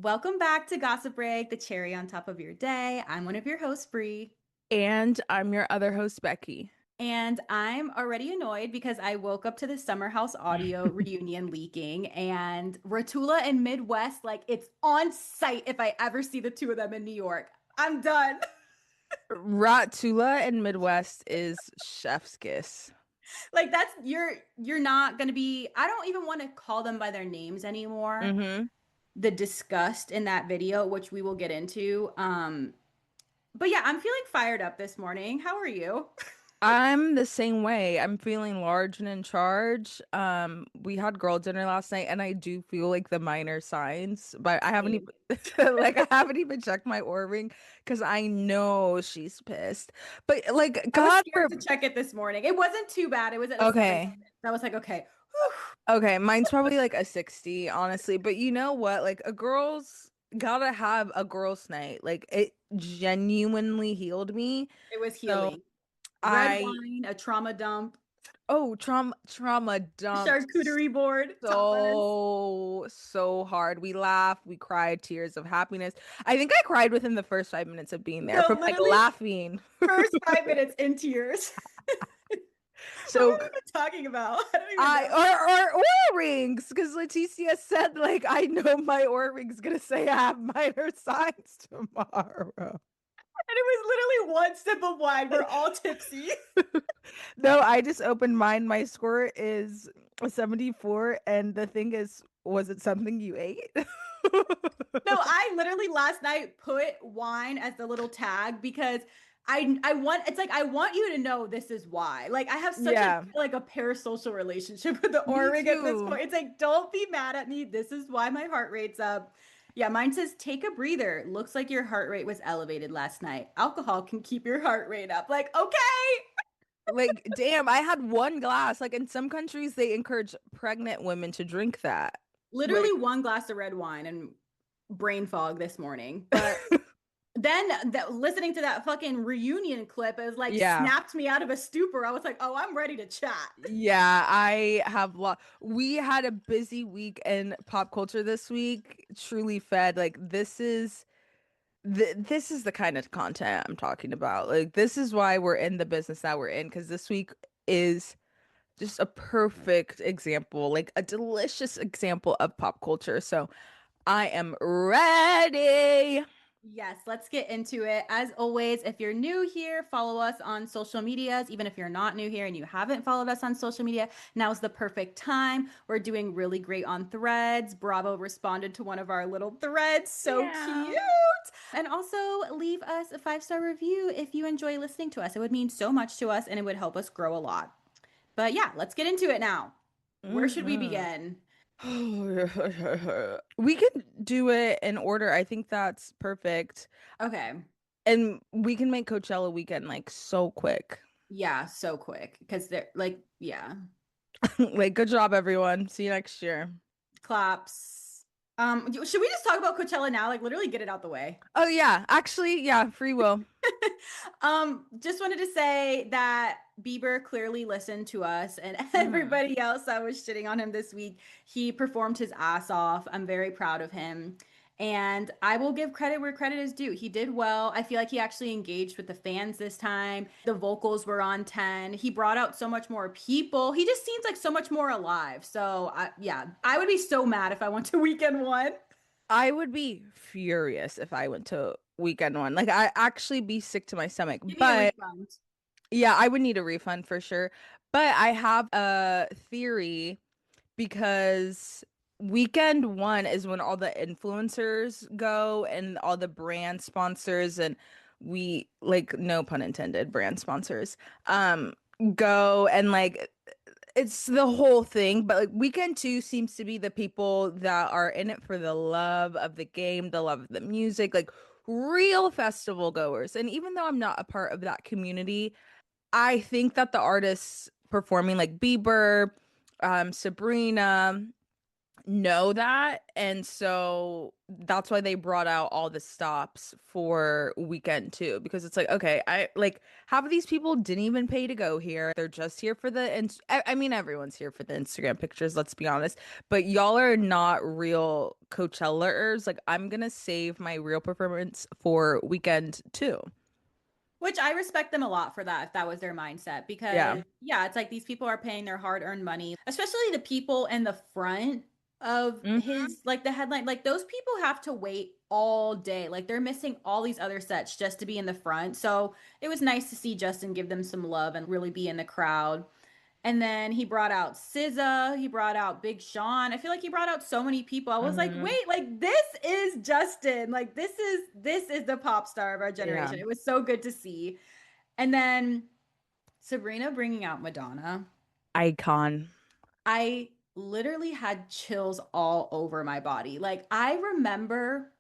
Welcome back to Gossip Break, the cherry on top of your day. I'm one of your hosts, Bree, And I'm your other host, Becky. and I'm already annoyed because I woke up to the Summer House audio reunion leaking, and Ratula and Midwest, like it's on site if I ever see the two of them in New York. I'm done. Ratula in Midwest is chef's kiss. Like that's you're not gonna be. I don't even want to call them by their names anymore. hmm The disgust in that video, which we will get into. But yeah, I'm feeling fired up this morning. How are you? I'm the same way. I'm feeling large and in charge. We had girl dinner last night and I do feel like the minor signs, but I haven't even Same. I haven't even checked my Oura ring because I know she's pissed. But like I was God scared for to check it this morning. It wasn't too bad. It was at a 70. okay. I was like, okay. Whew. Okay, mine's probably like a 60, honestly. But you know what? Like a girl's gotta have a girl's night. Like it genuinely healed me. It was So healing. Red I wine, a trauma dump, trauma dumped charcuterie board, tapas. so hard. We laughed, we cried tears of happiness. I think I cried within the first 5 minutes of being there No, from like literally, laughing. first 5 minutes in tears. What were So we even talking about? I don't even I know. or Oura rings because Leticia said like I know my Oura ring's gonna say I have minor signs tomorrow. And it was literally one sip of wine. We're all tipsy. No, I just opened mine. My score is a 74, and the thing is, was it something you ate? No, I literally last night put wine as the little tag because I want it's like I want you to know this is why. Like I have such a Yeah, like a parasocial relationship with the me Oura ring at this too. point. It's like don't be mad at me. This is why my heart rate's up. Yeah, mine says take a breather. Looks like your heart rate was elevated last night. Alcohol can keep your heart rate up. Like, okay. Like, damn, I had one glass. Like in some countries, they encourage pregnant women to drink that. Literally Like, one glass of red wine and brain fog this morning. But then listening to that fucking reunion clip is like yeah. snapped me out of a stupor. I was like, oh, I'm ready to chat. Yeah, I have we had a busy week in pop culture this week, truly fed. Like this is the kind of content I'm talking about. Like this is why we're in the business that we're in because this week is just a perfect example, like a delicious example of pop culture. So I am ready. Yes, let's get into it. As always, if you're new here, follow us on social medias. Even if you're not new here and you haven't followed us on social media, now's the perfect time. We're doing really great on threads. Bravo responded to one of our little threads. So Yeah. cute. And also leave us a 5-star review if you enjoy listening to us. It would mean so much to us and it would help us grow a lot. But yeah, let's get into it now. Where should we hmm begin? We can do it in order. I think that's perfect. Okay. And we can make Coachella weekend like so quick. Yeah, so quick because they're like, yeah. Like, good job, everyone. See you next year. Claps. Should we just talk about Coachella now? Like literally get it out the way. Oh yeah, actually, yeah, free will. Just wanted to say that Bieber clearly listened to us and hmm everybody else that was shitting on him this week. He performed his ass off. I'm very proud of him. And I will give credit where credit is due. He did well. I feel like he actually engaged with the fans this time. The vocals were on 10. He brought out so much more people. He just seems like so much more alive. So, yeah, I would be so mad if I went to weekend one. I would be furious if I went to weekend one. Like, I actually be sick to my stomach. Give me a But refund. yeah, I would need a refund for sure. But I have a theory because weekend one is when all the influencers go and all the brand sponsors and we like no pun intended brand sponsors go and like it's the whole thing, but like weekend two seems to be the people that are in it for the love of the game, the love of the music, like real festival goers. And even though I'm not a part of that community, I think that the artists performing like Bieber, Sabrina, know that, and so that's why they brought out all the stops for weekend too, because it's like, okay, I like half of these people didn't even pay to go here. They're just here for the, and I mean everyone's here for the Instagram pictures, let's be honest, but y'all are not real Coachellers. Like, I'm gonna save my real performance for weekend too. Which I respect them a lot for that, if that was their mindset. Yeah. Because, yeah, it's like these people are paying their hard earned money, especially the people in the front of Hmm. his, like the headline. Like, those people have to wait all day. Like, they're missing all these other sets just to be in the front. So it was nice to see Justin give them some love and really be in the crowd. And then he brought out SZA, he brought out Big Sean. I feel like he brought out so many people. I was like, Hmm. wait, like this is Justin. Like this is the pop star of our Yeah. generation. It was so good to see. And then Sabrina bringing out Madonna. Icon. I literally had chills all over my body. Like I remember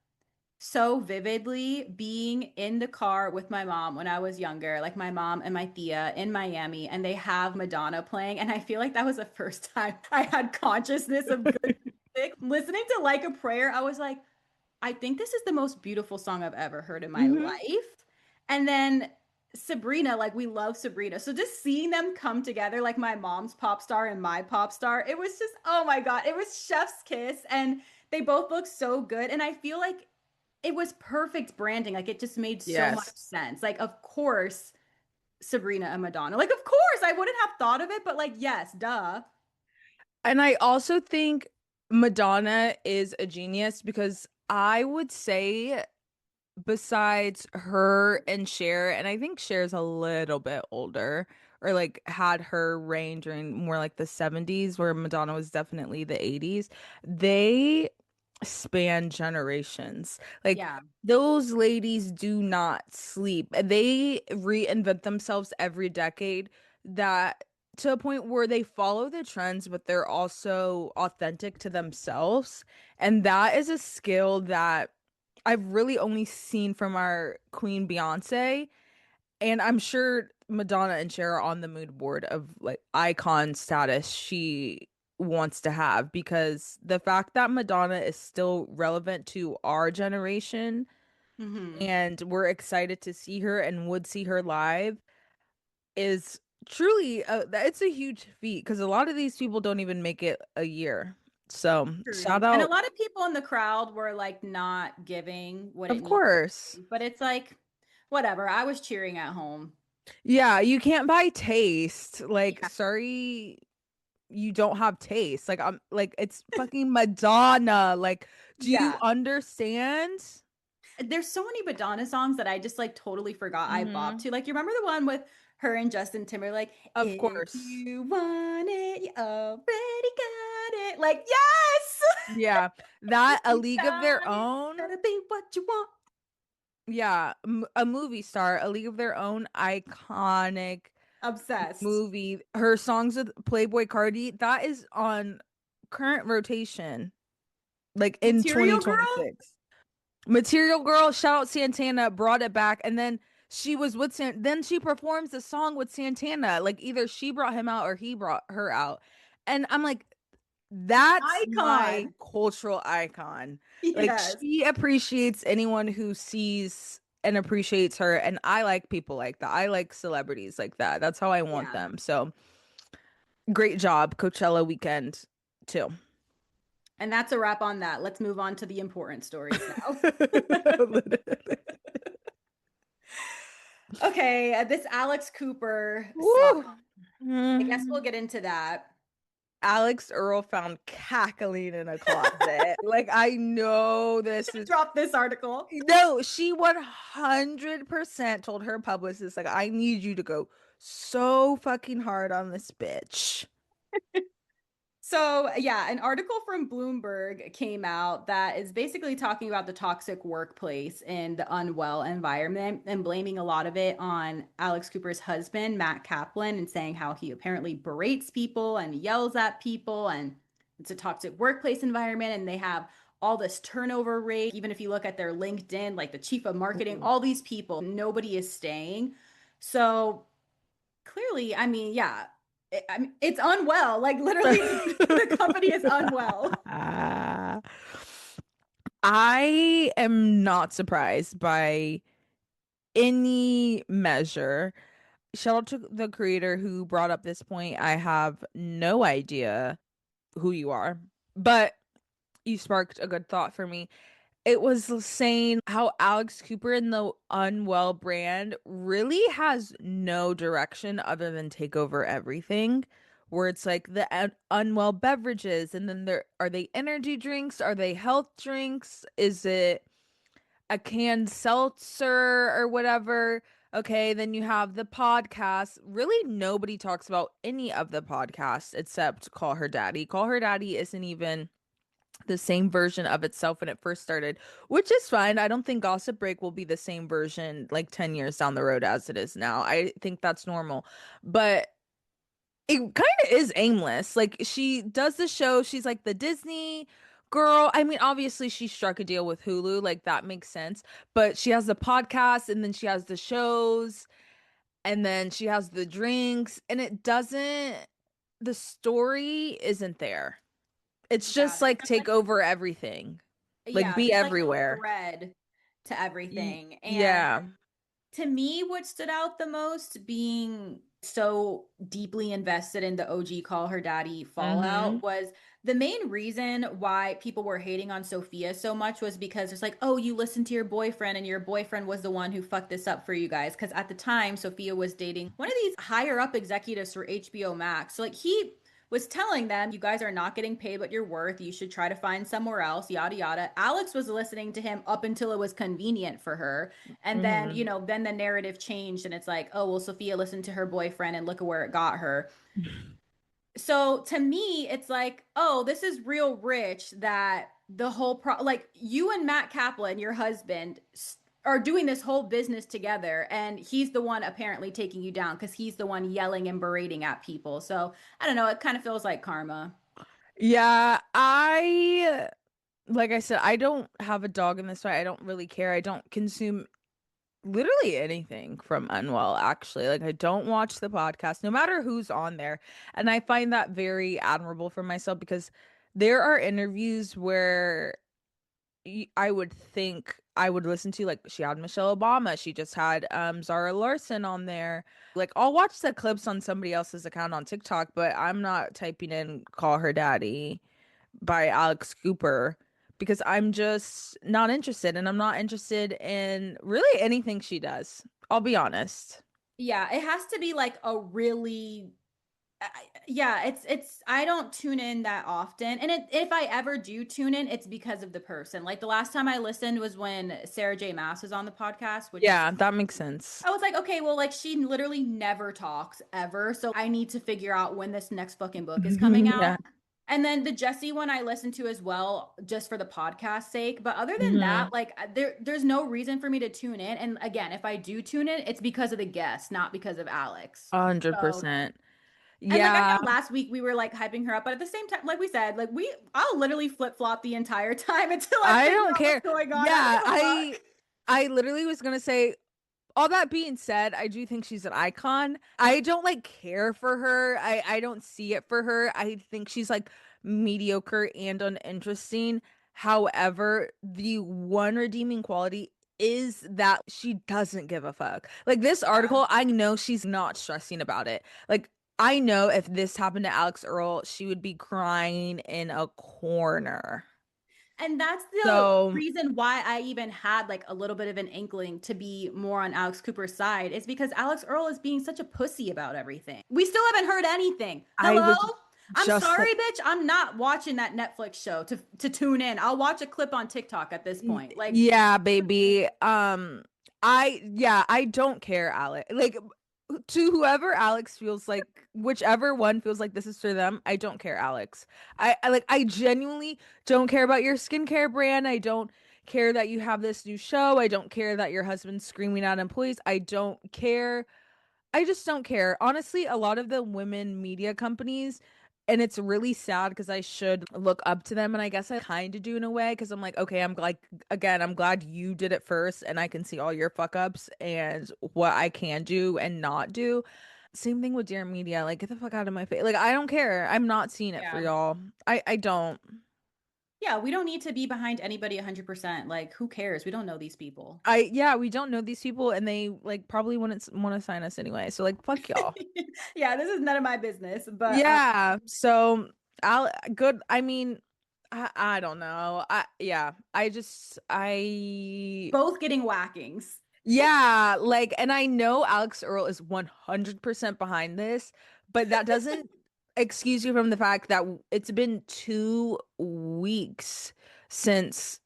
so vividly being in the car with my mom when I was younger, like my mom and my Thea in Miami, and they have Madonna playing. And I feel like that was the first time I had consciousness of good music. Listening to Like a Prayer, I was like, I think this is the most beautiful song I've ever heard in my Hmm. life. And then Sabrina, like we love Sabrina. So just seeing them come together, like my mom's pop star and my pop star, it was just, oh my God, it was chef's kiss. And they both look so good. And I feel like it was perfect branding. Like it just made so much Yes. sense. Like, of course, Sabrina and Madonna. Like, of course, I wouldn't have thought of it, but like, yes, duh. And I also think Madonna is a genius because I would say, besides her and Cher, and I think Cher's a little bit older, or like had her reign during more like the 70s, where Madonna was definitely the 80s, they span generations. Like, Yeah. those ladies do not sleep. They reinvent themselves every decade, that to a point where they follow the trends, but they're also authentic to themselves. And that is a skill that I've really only seen from our Queen Beyonce. And I'm sure Madonna and Cher are on the mood board of like icon status she wants to have, because the fact that Madonna is still relevant to our generation Hmm. and we're excited to see her and would see her live is truly it's a huge feat, because a lot of these people don't even make it a year. So True. shout And a out. lot of people in the crowd were like not giving what it Of needed to course. be. But it's like, whatever. I was cheering at home. Yeah, you can't buy taste. Like, Yeah. sorry, you don't have taste. Like, I'm like, it's fucking Madonna. Like, do you Yeah. understand? There's so many Madonna songs that I just like totally forgot I bopped Hmm. to. Like, you remember the one with her and Justin Timberlake? Of If course. you want it, you already got it. Like, yes! Yeah. That A You League of Their got it. Own. Gotta be what you want. Yeah, a movie star, A League of Their Own, iconic Obsessed. movie. Her songs with Playboy Cardi, that is on current rotation, like in Material Girl? 2026. Material Girl, shout out Santana, brought it back, and then she was with then she performs the song with Santana. Like, either she brought him out or he brought her out. And I'm like, that's my Icon. cultural icon. Like, Yes. she appreciates anyone who sees and appreciates her, and I like people like that. I like celebrities like that. That's how I want Yeah. them. So great job, Coachella weekend too. And that's a wrap on that. Let's move on to the important stories now. Literally. Okay, this Alex Cooper song. Woo! I guess we'll Mhm. get into that. Alex Earl found cackling in a closet. Like, I know We this should is drop this article. no, she 100% told her publicist, like, I need you to go so fucking hard on this bitch. So, yeah, an article from Bloomberg came out that is basically talking about the toxic workplace in the Unwell environment and blaming a lot of it on Alex Cooper's husband, Matt Kaplan, and saying how he apparently berates people and yells at people. And it's a toxic workplace environment. And they have all this turnover rate. Even if you look at their LinkedIn, like the chief of marketing, Mhm. all these people, nobody is staying. So, clearly, I mean, yeah. I mean, it's Unwell. Like literally, the company is Unwell. I am not surprised by any measure. Shout out to the creator who brought up this point. I have no idea who you are, but you sparked a good thought for me. It was saying how Alex Cooper and the Unwell brand really has no direction other than take over everything. Where it's like the Unwell beverages, and then there are they energy drinks? Are they health drinks? Is it a canned seltzer or whatever? Okay, then you have the podcast. Really, nobody talks about any of the podcasts except Call Her Daddy. Call Her Daddy isn't even the same version of itself when it first started, which is fine. I don't think Gossip Break will be the same version like 10 years down the road as it is now. I think that's normal. But it kind of is aimless. Like she does the show, she's like the Disney girl. I mean, obviously she struck a deal with Hulu, like that makes sense. But she has the podcast and then she has the shows and then she has the drinks and it doesn't the story isn't there. It's Yeah, just there's like take over everything. Like yeah, be there's like no everywhere. thread to everything. And Yeah. to me, what stood out the most being so deeply invested in the OG Call Her Daddy Mm-hmm. fallout was the main reason why people were hating on Sophia so much was because it's like, oh, you listened to your boyfriend and your boyfriend was the one who fucked this up for you guys. Because at the time, Sophia was dating one of these higher up executives for HBO Max. So, like, he was telling them, you guys are not getting paid what you're worth. You should try to find somewhere else, yada, yada. Alex was listening to him up until it was convenient for her. And then, Mm-hmm. then the narrative changed and it's like, oh, well, Sophia listened to her boyfriend and look at where it got her. So to me, it's like, oh, this is real rich that the whole like you and Matt Kaplan, your husband, are doing this whole business together and he's the one apparently taking you down because he's the one yelling and berating at people. So I don't know, it kind of feels like karma. Yeah, I like I said, I don't have a dog in this fight. I don't really care. I don't consume literally anything from Unwell, actually. Like I don't watch the podcast, no matter who's on there. And I find that very admirable for myself because there are interviews where I would think I would listen to like she had Michelle Obama, she just had Zara Larson on there. Like I'll watch the clips on somebody else's account on TikTok, but I'm not typing in Call Her Daddy by Alex Cooper because I'm just not interested and I'm not interested in really anything she does. I'll be honest. Yeah, it has to be like a really yeah, it's I don't tune in that often. And if I ever do tune in, it's because of the person. Like the last time I listened was when Sarah J. Maas was on the podcast, which is Yeah, that makes sense. I was like, okay, well, like she literally never talks ever. So I need to figure out when this next fucking book is coming Yeah. out. And then the Jesse one I listened to as well, just for the podcast sake. But other than Hmm. that, like there's no reason for me to tune in. And again, if I do tune in, it's because of the guest, not because of Alex. So 100%. and like I Yeah, know last week we were like hyping her up, but at the same time, like we said, like I'll literally flip flop the entire time until I I figure don't out what's care. going on. I don't Yeah, give a fuck. I literally was gonna say all that being said, I do think she's an icon. I don't like care for her. I don't see it for her. I think she's like mediocre and uninteresting. However, the one redeeming quality is that she doesn't give a fuck. Like this Yeah. article, I know she's not stressing about it. Like I know if this happened to Alex Earl, she would be crying in a corner. And that's the So reason why I even had like a little bit of an inkling to be more on Alex Cooper's side is because Alex Earl is being such a pussy about everything. We still haven't heard anything. I Hello? was I'm just sorry, bitch. I'm not watching that Netflix show to tune in. I'll watch a clip on TikTok at this point. Like, Yeah, baby. I don't care, Alex. Like to whoever Alex feels like whichever one feels like this is for them, I don't care, Alex. I genuinely don't care about your skincare brand. I don't care that you have this new show. I don't care that your husband's screaming at employees. I don't care. I just don't care. Honestly, a lot of the women media companies, and it's really sad because I should look up to them, and I guess I kind of do in a way because I'm like, okay, I'm like, again, I'm glad you did it first, and I can see all your fuck ups and what I can do and not do. Same thing with Dear Media. Like, get the fuck out of my face. Like, I don't care. I'm not seeing it for Yeah. y'all. I don't. Yeah, we don't need to be behind anybody 100%. Like, who cares? We don't know these people. Yeah, we don't know these people, and they like probably wouldn't want to sign us anyway. So like, fuck y'all. Yeah, this is none of my business, but Yeah. So I'll good. I mean, I don't know. Yeah. I both getting whackings. yeah, like, and I know Alex Earl is 100% behind this, but that doesn't excuse you from the fact that it's been 2 weeks since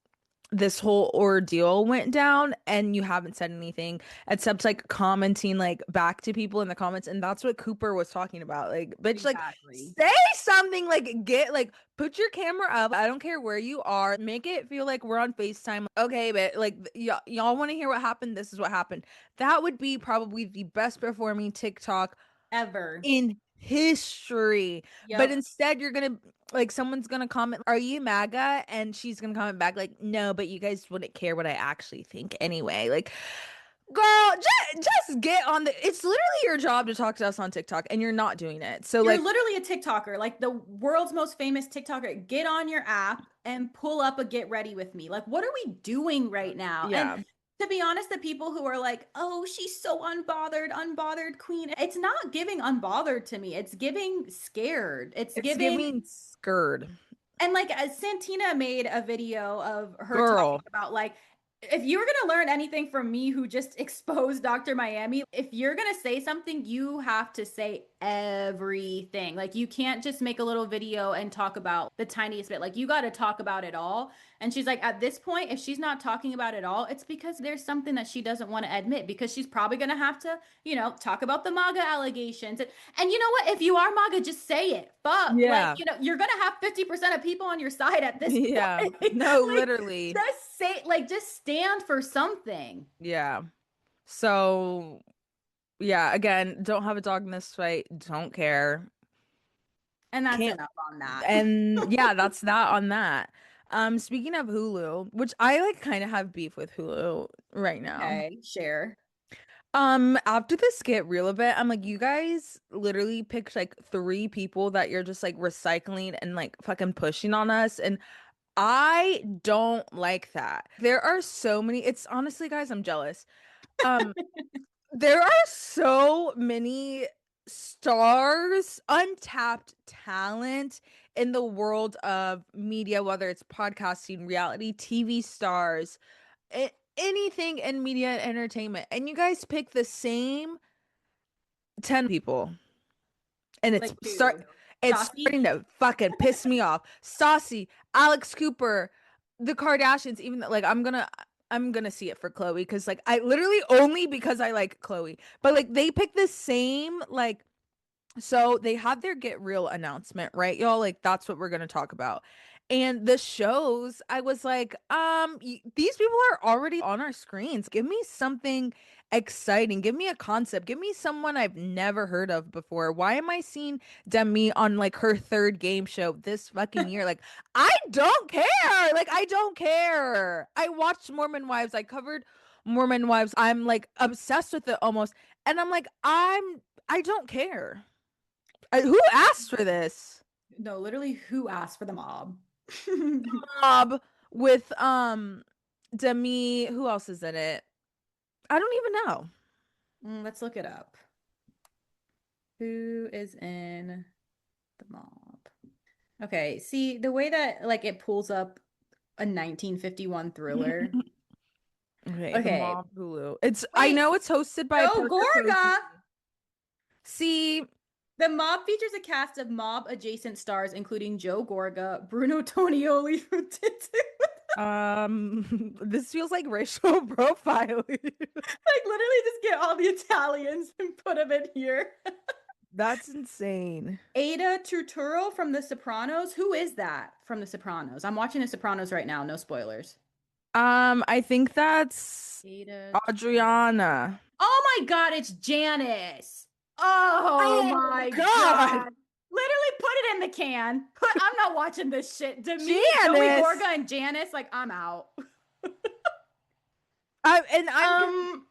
this whole ordeal went down and you haven't said anything except like commenting like back to people in the comments, and that's what Cooper was talking about. Like, bitch, like Exactly. say something, like get like put your camera up. I don't care where you are. Make it feel like we're on FaceTime. Okay, but like y'all want to hear what happened? This is what happened. That would be probably the best performing TikTok Ever. in history. But Yep. instead, you're gonna like someone's gonna comment, "Are you MAGA?" And she's gonna comment back like, "No, but you guys wouldn't care what I actually think anyway." Like, girl, just get on the. It's literally your job to talk to us on TikTok, and you're not doing it. So You're like, literally a TikToker, like the world's most famous TikToker. Get on your app and pull up a get ready with me. Like, what are we doing right now? And yeah, to be honest, the people who are like, oh, she's so unbothered, unbothered queen, it's not giving unbothered to me. It's giving scared. It's it's giving, giving scared, and like as Santina made a video of her talking girl. about like, if you were gonna learn anything from me who just exposed Dr. Miami, if you're gonna say something, you have to say everything. Like you can't just make a little video and talk about the tiniest bit. Like you got to talk about it all. And she's like, at this point, if she's not talking about it all, it's because there's something that she doesn't want to admit because she's probably gonna have to, talk about the MAGA allegations. And you know what? If you are MAGA, just say it. Fuck. Like, Yeah, you're gonna have 50% of people on your side at this yeah. point. No, Like, literally, just say, like, just stand for something. yeah. So yeah, again, don't have a dog in this fight. Don't care. And that's Can't. enough on that. And yeah, that's that on that. Speaking of Hulu, which I like kind of have beef with Hulu right now. Okay, share. After this get real a bit, I'm like, you guys literally picked like 3 people that you're just like recycling and like fucking pushing on us, and I don't like that. There are so many, it's honestly, guys, I'm jealous. Um, there are so many stars, untapped talent in the world of media, whether it's podcasting, reality, TV stars, anything in media and entertainment. And you guys pick the same 10 people. And Like, dude, it's Saucy. starting to fucking piss me off. Saucy, Alex Cooper, the Kardashians, even though, like I'm gonna see it for Khloe because like I literally only because I like Khloe. But like they pick the same like, so they had their Get Real announcement, right, y'all? Like that's what we're gonna talk about. And the shows, I was like, these people are already on our screens. Give me something exciting. Give me a concept. Give me someone I've never heard of before. Why am I seeing Demi on like her third game show this fucking year? Like, I don't care. Like, I don't care. I watched Mormon Wives. I covered Mormon Wives. I'm like obsessed with it almost. And I'm like, I don't care. Who asked for this? No, literally, who asked for the mob? Mob with Demi. Who else is in it? I don't even know. Let's look it up. Who is in the mob? Okay, see the way that like it pulls up a 1951 thriller. Okay, the Okay, Mob Hulu. It's I wait, know it's hosted by Joe Parker Posey. Gorga. See, The mob features a cast of mob adjacent stars, including Joe Gorga, Bruno Tonioli, who did this feels like racial profiling. like literally just get all the Italians and put them in here. That's insane. Ada Turturro from The Sopranos. Who is that from The Sopranos? I'm watching The Sopranos right now. No spoilers. I think that's Ada Turturro. Adriana. Oh my God, it's Janice. Oh Oh my God, God. Literally put it in the can. I'm not watching this shit. Demi, Joey Janice. Gorga, and Janice, like, I'm out. I'm Um,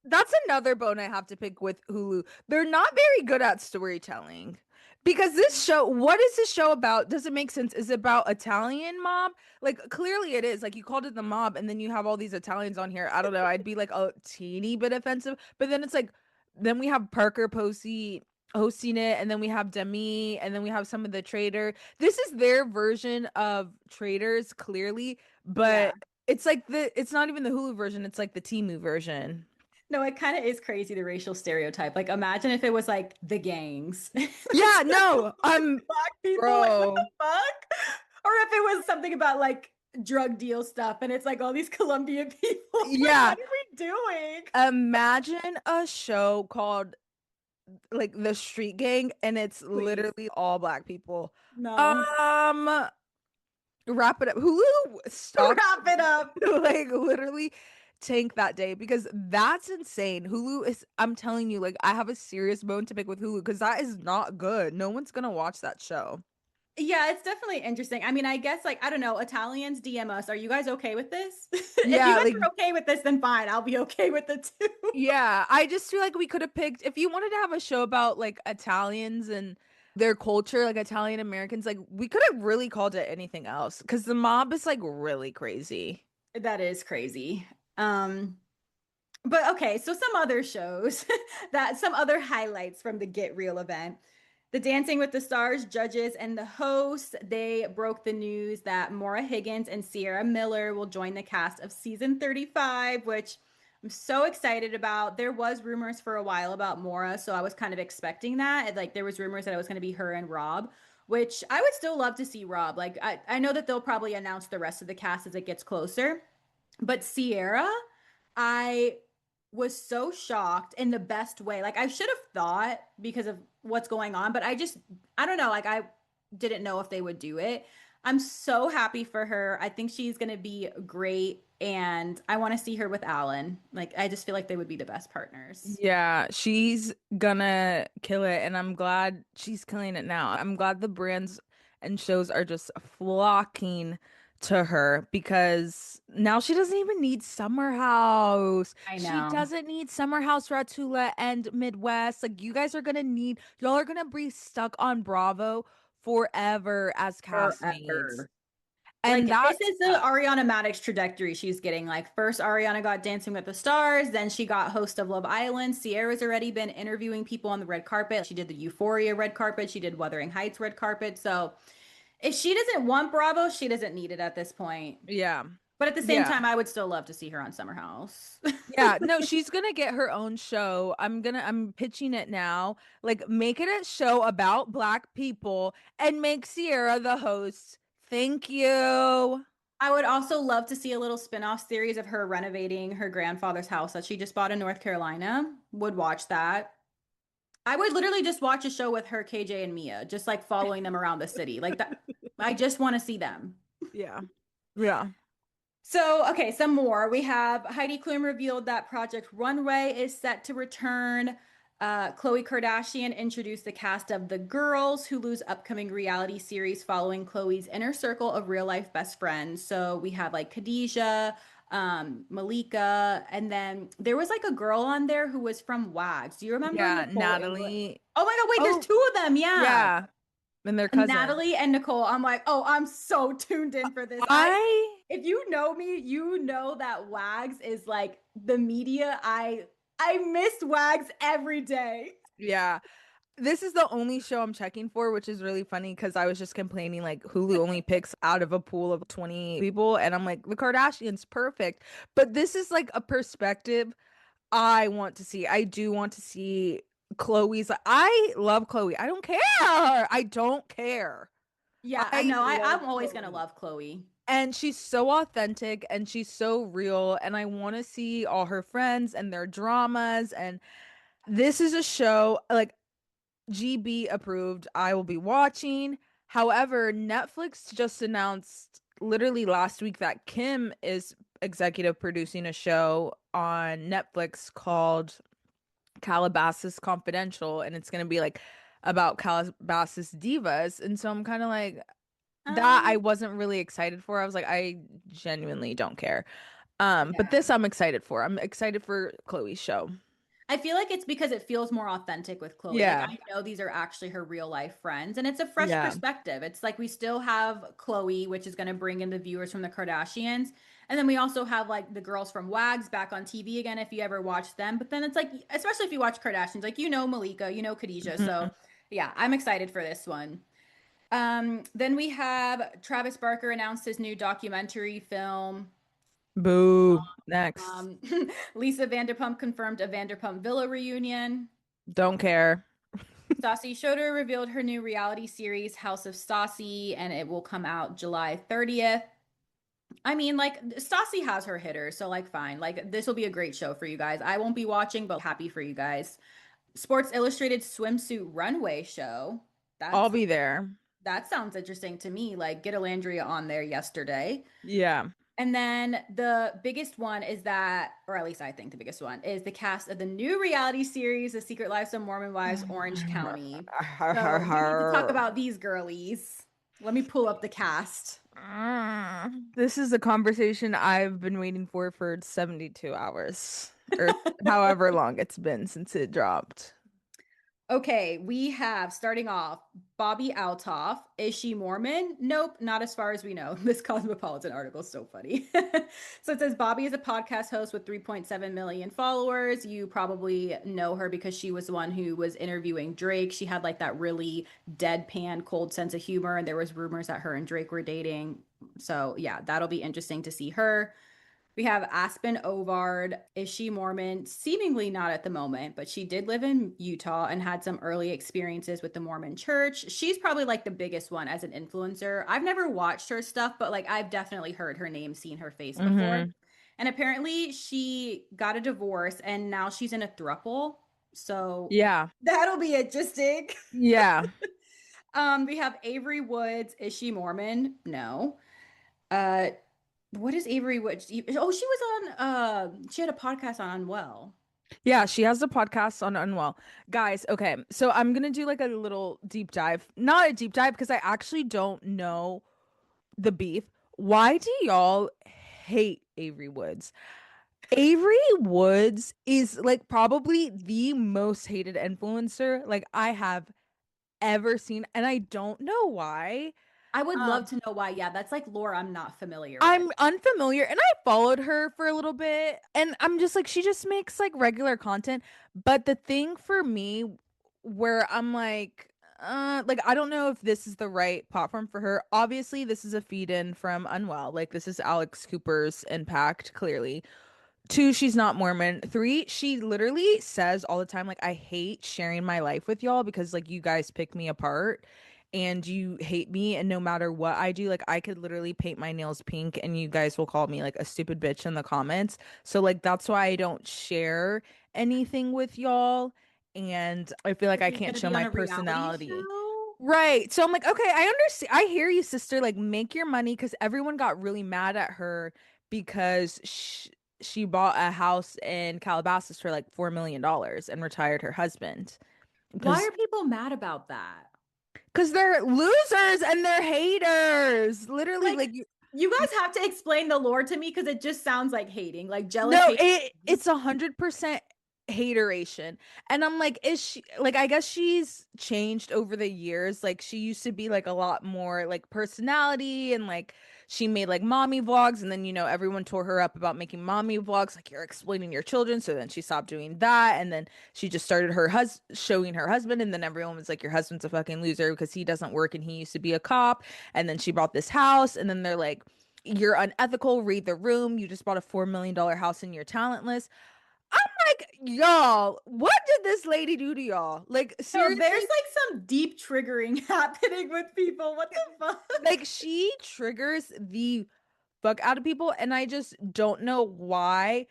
That's another bone I have to pick with Hulu. They're not very good at storytelling. Because this show, what is this show about? Does it make sense? Is it about Italian mob? Like clearly it is. Like you called it the mob and then you have all these Italians on here. I don't know. I'd be like a teeny bit offensive. But then it's like then we have Parker Posey hosting it and then we have Demi and then we have some of the trader. This is their version of traders clearly, Yeah. but it's like it's not even the Hulu version, it's like the Temu version. No, it kind of is crazy the racial stereotype. Like, imagine if it was like the gangs. Yeah, no, Black people, like, what the bro. fuck? Or if it was something about like drug deal stuff and it's like all these Colombian people. Like, Yeah, what are we doing? imagine a show called like The Street Gang and it's Please. literally all black people. No. Um, wrap it up. Hulu stock Wrap it up. like literally tank that day because that's insane. Hulu is, I'm telling you, like I have a serious bone to pick with Hulu because that is not good. No one's gonna watch that show. Yeah, it's definitely interesting. I mean, I guess like I don't know, Italians DM us. Are you guys okay with this? If you Yeah, guys like are okay with this, then fine. I'll be okay with it too. yeah, I just feel like we could have picked if you wanted to have a show about like Italians and their culture, like Italian Americans, like we could have really called it anything else because the mob is like really crazy. That is crazy. Um, but okay, so some other shows that some other highlights from the Get Real event. The Dancing with the Stars judges and the hosts, they broke the news that Maura Higgins and Sierra Miller will join the cast of season 35, which I'm so excited about. There was rumors for a while about Maura, so I was kind of expecting that. Like there was rumors that it was going to be her and Rob, which I would still love to see Rob. Like I know that they'll probably announce the rest of the cast as it gets closer. But Sierra, I was so shocked in the best way. Like I should have thought because of what's going on, but I don't know, like I didn't know if they would do it. I'm so happy for her. I think she's going to be great and I want to see her with Alan. Like I just feel like they would be the best partners. Yeah, she's gonna kill it, and I'm glad she's killing it now. I'm glad the brands and shows are just flocking to her because now she doesn't even need Summer House. I She know. doesn't need Summer House, Ratula, and Midwest. Like, you guys are gonna need, y'all are gonna be stuck on Bravo forever as castmates. Forever. And Like this that's is the Ariana Madix trajectory she's getting. Like first Ariana got Dancing with the Stars, then she got host of Love Island. Sierra's already been interviewing people on the red carpet. She did the Euphoria red carpet, she did Wuthering Heights red carpet. So if she doesn't want Bravo, she doesn't need it at this point. yeah. But at the same Yeah. time, I would still love to see her on Summer House. Yeah, no, she's gonna get her own show. I'm pitching it now. Like, make it a show about Black people and make Sierra the host. Thank you. I would also love to see a little spin-off series of her renovating her grandfather's house that she just bought in North Carolina. Would watch that. I would literally just watch a show with her, KJ, and Mia, just like following them around the city. Like that, I just want to see them. Yeah. Yeah. So, okay, some more. We have Heidi Klum revealed that Project Runway is set to return. Khloe Kardashian introduced the cast of The Girls, Hulu's upcoming reality series following Khloe's inner circle of real life best friends. So we have like Khadijah, Malika, and then there was like a girl on there who was from WAGS. Do you remember Yeah, Nicole English? Natalie. Oh my God, wait, there's Oh, two of them. Yeah. yeah. And their cousin. Natalie and Nicole. I'm like, oh, I'm so tuned in for this. I If you know me, you know that WAGS is like the media. I miss WAGS every day. yeah. This is the only show I'm checking for, which is really funny because I was just complaining like Hulu only picks out of a pool of 20 people, and I'm like, the Kardashians, perfect. But this is like a perspective I want to see. I do want to see Chloe's. I love Chloe. I don't care. I don't care. Yeah, I I know. love I'm always gonna Chloe. love Khloe. And she's so authentic and she's so real. And I want to see all her friends and their dramas. And this is a show like GB approved. I will be watching. However, Netflix just announced literally last week that Kim is executive producing a show on Netflix called Calabasas Confidential, and it's gonna be like about Calabasas divas. And so I'm kind of like that I Um, wasn't really excited for. I was like, I genuinely don't care. But Yeah. this I'm excited for. I'm excited for Chloe's show. I feel like it's because it feels more authentic with Khloe. Like Yeah. I know these are actually her real life friends and it's a fresh Yeah. perspective. It's like we still have Khloe, which is going to bring in the viewers from the Kardashians. And then we also have like the girls from Wags back on TV again if you ever watch them. But then it's like especially if you watch Kardashians, like you know Malika, you know Khadijah. So, Mhm. yeah, I'm excited for this one. Then we have Travis Barker announced his new documentary film. Boo. Next. Um, Lisa Vanderpump confirmed a Vanderpump Villa reunion. Don't care. Stassi Schroeder revealed her new reality series, House of Stassi, and it will come out July 30th. I mean, like, Stassi has her hitters, so, like, fine. Like, this will be a great show for you guys. I won't be watching, but happy for you guys. Sports Illustrated swimsuit runway show. I'll That's be there. that sounds interesting to me. Like, get Alandria on there yesterday. Yeah. And then the biggest one is that, or at least I think the biggest one, is the cast of the new reality series, The Secret Lives of Mormon Wives, Orange County. So we need to talk about these girlies. Let me pull up the cast. This is a conversation I've been waiting for 72 hours or however long it's been since it dropped. Okay, we have starting off Bobby Altoff. Is she Mormon? Nope, not as far as we know. This Cosmopolitan article is so funny. So it says Bobby is a podcast host with 3.7 million followers. You probably know her because she was the one who was interviewing Drake. She had like that really deadpan, cold sense of humor, and there was rumors that her and Drake were dating. So yeah, that'll be interesting to see her. We have Aspen Ovard. Is she Mormon? Seemingly not at the moment, but she did live in Utah and had some early experiences with the Mormon church. She's probably like the biggest one as an influencer. I've never watched her stuff, but like I've definitely heard her name, seen her face before. Hmm. And apparently she got a divorce and now she's in a throuple. So Yeah. that'll be interesting. Yeah. We have Avery Woods. Is she Mormon? No. Uh, what is Avery Woods? Oh, she was on she had a podcast on Unwell. Yeah, she has a podcast on Unwell. Guys, okay. So I'm gonna do like a little deep dive. Not a deep dive because I actually don't know the beef. Why do y'all hate Avery Woods? Avery Woods is like probably the most hated influencer like I have ever seen, and I don't know why. I would love Um, to know why. Yeah, that's like lore I'm not familiar with. I'm unfamiliar and I followed her for a little bit and I'm just like she just makes like regular content. But the thing for me where I'm like I don't know if this is the right platform for her. Obviously, this is a feed in from Unwell. Like this is Alex Cooper's impact, clearly. Two, she's not Mormon. Three, she literally says all the time, like, I hate sharing my life with y'all because, like, you guys pick me apart and you hate me. And no matter what I do, like, I could literally paint my nails pink and you guys will call me, like, a stupid bitch in the comments. So, like, that's why I don't share anything with y'all. And I feel like I She's can't gonna show be on my a reality personality. show. Right. So I'm like, okay, I understand. I hear you, sister. Like, make your money because everyone got really mad at her because she bought a house in Calabasas for like $4 million and retired her husband Why because are people mad about that? they're losers and they're haters. Literally, Like, like you guys have to explain the lore to me because it just sounds like hating, like jealous no, hate. it's 100% hateration. And I'm like, is she like I guess she's changed over the years. Like she used to be like a lot more like personality and like she made like mommy vlogs and then everyone tore her up about making mommy vlogs like you're exploiting your children. So then she stopped doing that and then she just started showing her husband and then everyone was like your husband's a fucking loser because he doesn't work and he used to be a cop and then she bought this house and then they're like you're unethical. Read the room. You just bought a $4 million house and you're talentless. I'm like, y'all, what did this lady do to y'all? Like, No, there's seriously, like some deep triggering happening with people. What the fuck? like, she triggers the fuck out of people, and I just don't know why.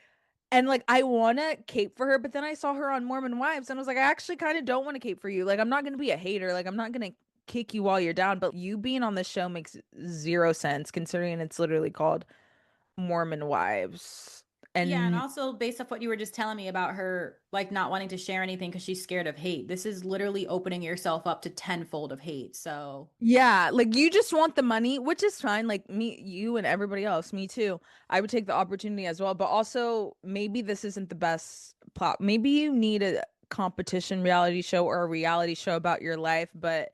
And like, I want to cape for her, but then I saw her on Mormon Wives, and I was like, I actually kind of don't want to cape for you. Like, I'm not going to be a hater. Like, I'm not going to kick you while you're down, but you being on this show makes zero sense considering it's literally called Mormon Wives. Yeah, and And also based off what you were just telling me about her like not wanting to share anything because she's scared of hate. This is literally opening yourself up to tenfold of hate. So, yeah, like you just want the money, which is fine. Like me, you, and everybody else, me too. I would take the opportunity as well. But also, maybe this isn't the best plot. Maybe you need a competition reality show or a reality show about your life. But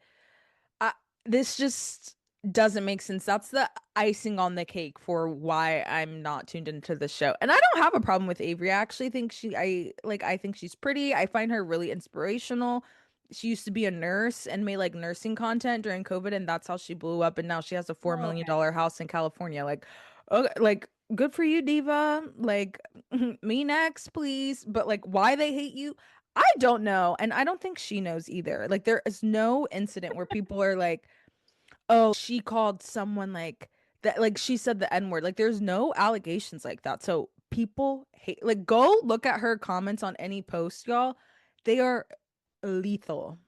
I, this just doesn't make sense. That's the icing on the cake for why I'm not tuned into the show. And I don't have a problem with Avery. I actually think I think she's pretty. I find her really inspirational. She used to be a nurse and made like nursing content during COVID, and that's how she blew up. And now she has a $4 oh, okay. million house in California. Like, okay, like good for you, Diva. Like, me next, please. But like, why they hate you? I don't know. And I don't think she knows either. Like, there is no incident where people are like, oh, she called someone like that, like she said the N-word. Like, there's no allegations like that. So people hate, like, go look at her comments on any post, y'all. They are lethal.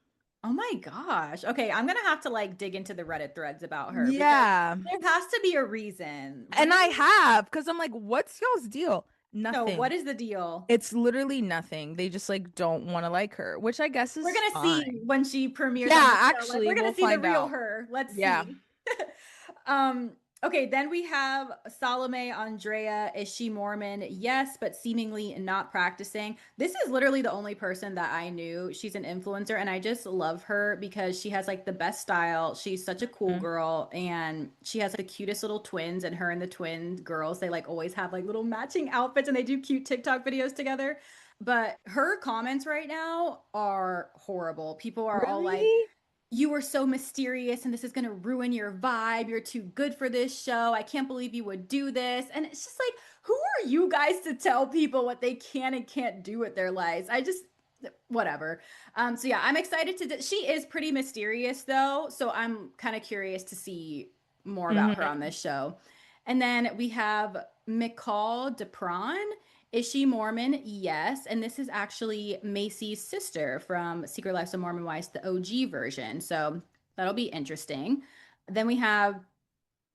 Oh my gosh. Okay, I'm gonna have to like dig into the Reddit threads about her because Yeah. there has to be a reason. And I Really? have, because I'm like, what's y'all's deal? No, what Nothing. is the deal? It's literally nothing. They just like don't want to like her, which I guess We're is gonna see fine. when she premieres on Yeah, the show. Like actually, we're gonna we'll see the find real out. her. Let's Yeah. see. um, okay, then we have Salome Andrea. Is she Mormon? Yes, but seemingly not practicing. This is literally the only person that I knew. She's an influencer, and I just love her because she has like the best style. She's such a cool Mm. girl, and she has the cutest little twins, and her and the twin girls, they like always have like little matching outfits and they do cute TikTok videos together. But her comments right now are horrible. People are all like, Really? you were so mysterious and this is going to ruin your vibe. You're too good for this show. I can't believe you would do this. And it's just like, who are you guys to tell people what they can and can't do with their lives? I just, whatever. So yeah, I'm excited she is pretty mysterious though. So I'm kind of curious to see more about her on Mhm. this show. And then we have McCall Depron. Is she Mormon? Yes. And this is actually Macy's sister from Secret Lives of Mormon Wives, the OG version. So that'll be interesting. Then we have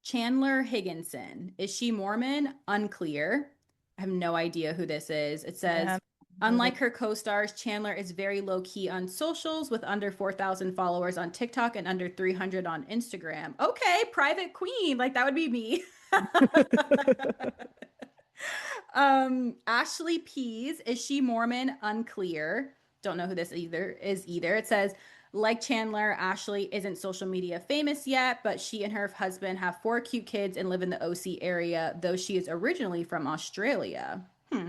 Chandler Higginson. Is she Mormon? Unclear. I have no idea who this is. It Yeah. says, unlike her co stars, Chandler is very low key on socials with under 4,000 followers on TikTok and under 300 on Instagram. Okay, private queen. Like that would be me. Ashley Pease, is she Mormon? Unclear. Don't know who this either. It says, like Chandler, Ashley isn't social media famous yet, but she and her husband have four cute kids and live in the OC area, though she is originally from Australia. Hmm.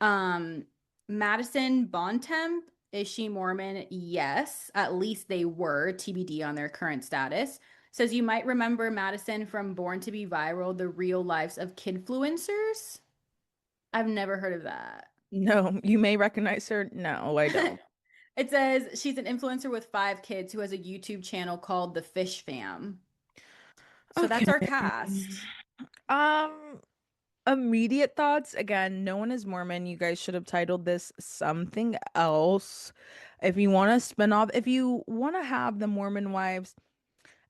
Um, Madison Bontemp, is she Mormon? Yes, at least they were, TBD on their current status. Says you might remember Madison from Born to Be Viral, the real lives of kidfluencers. I've never heard of that. No, you may recognize her. No, I don't. It says she's an influencer with five kids who has a YouTube channel called The Fish Fam. So that's Okay. our cast. Um, Immediate thoughts. Again, no one is Mormon. You guys should have titled this something else. If you want to spin off, if you want to have the Mormon wives,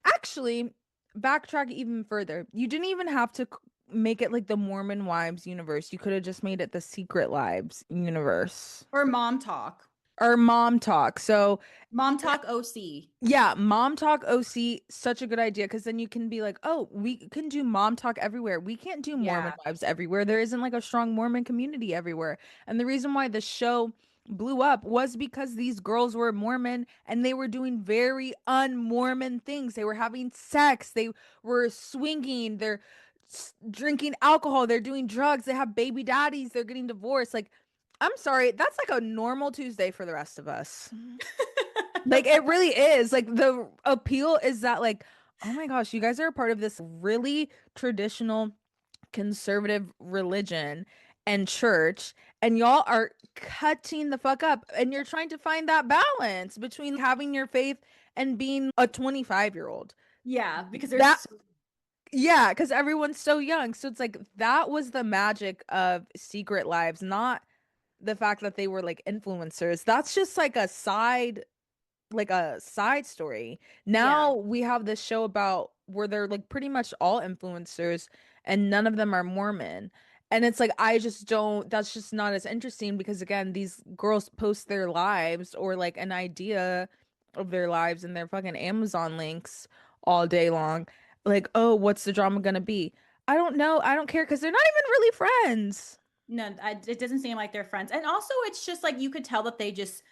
actually, backtrack even further. You didn't even have to make it like the Mormon wives universe. You could have just made it the Secret Lives universe Or Mom Talk. or Mom Talk. So Mom Talk OC. yeah, Mom Talk OC, such a good idea because then you can be like, oh, we can do Mom Talk everywhere. We can't do Mormon Yeah. wives everywhere. There isn't like a strong Mormon community everywhere. And the reason why the show blew up was because these girls were Mormon and they were doing very un-Mormon things. They were having sex, they were swinging, they're drinking alcohol, they're doing drugs, they have baby daddies, they're getting divorced. Like, I'm sorry, that's like a normal Tuesday for the rest of us. Like it really is. Like the appeal is that like, oh my gosh, you guys are a part of this really traditional conservative religion and church, and y'all are cutting the fuck up, and you're trying to find that balance between having your faith and being a 25-year-old. Yeah, because there's That so yeah, because everyone's so young. So it's like that was the magic of Secret Lives, not the fact that they were like influencers. That's just like a side story. yeah. Now we have this show about where they're like pretty much all influencers and none of them are Mormon. And it's like I just don't, that's just not as interesting because again, these girls post their lives or like an idea of their lives and their fucking Amazon links all day long. Like, oh, what's the drama gonna be? I don't know. I don't care because they're not even really friends. No, it doesn't seem like they're friends. And also, it's just like you could tell that they just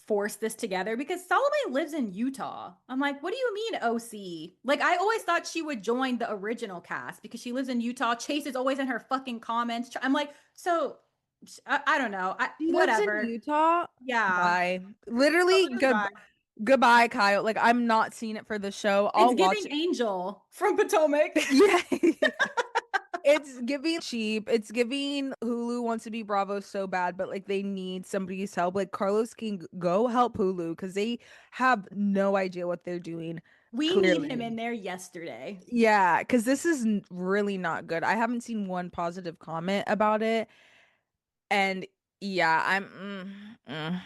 forced this together because Salome lives in Utah. I'm like, what do you mean OC? Like, I always thought she would join the original cast because she lives in Utah. Chase is always in her fucking comments. I'm like, so I don't know. She lives in Whatever. Utah. Yeah. Bye. Literally, Totally fine. goodbye, Kyle. Like, I'm not seeing it for the show. It's I'll watch giving it. Angel from Potomac. Yeah. It's giving cheap. It's giving Hulu wants to be Bravo so bad, but like they need somebody's help. Like Carlos can go help Hulu because they have no idea what they're doing, We need him clearly. in there yesterday. Yeah, because this is really not good. I haven't seen one positive comment about it. And yeah, I'll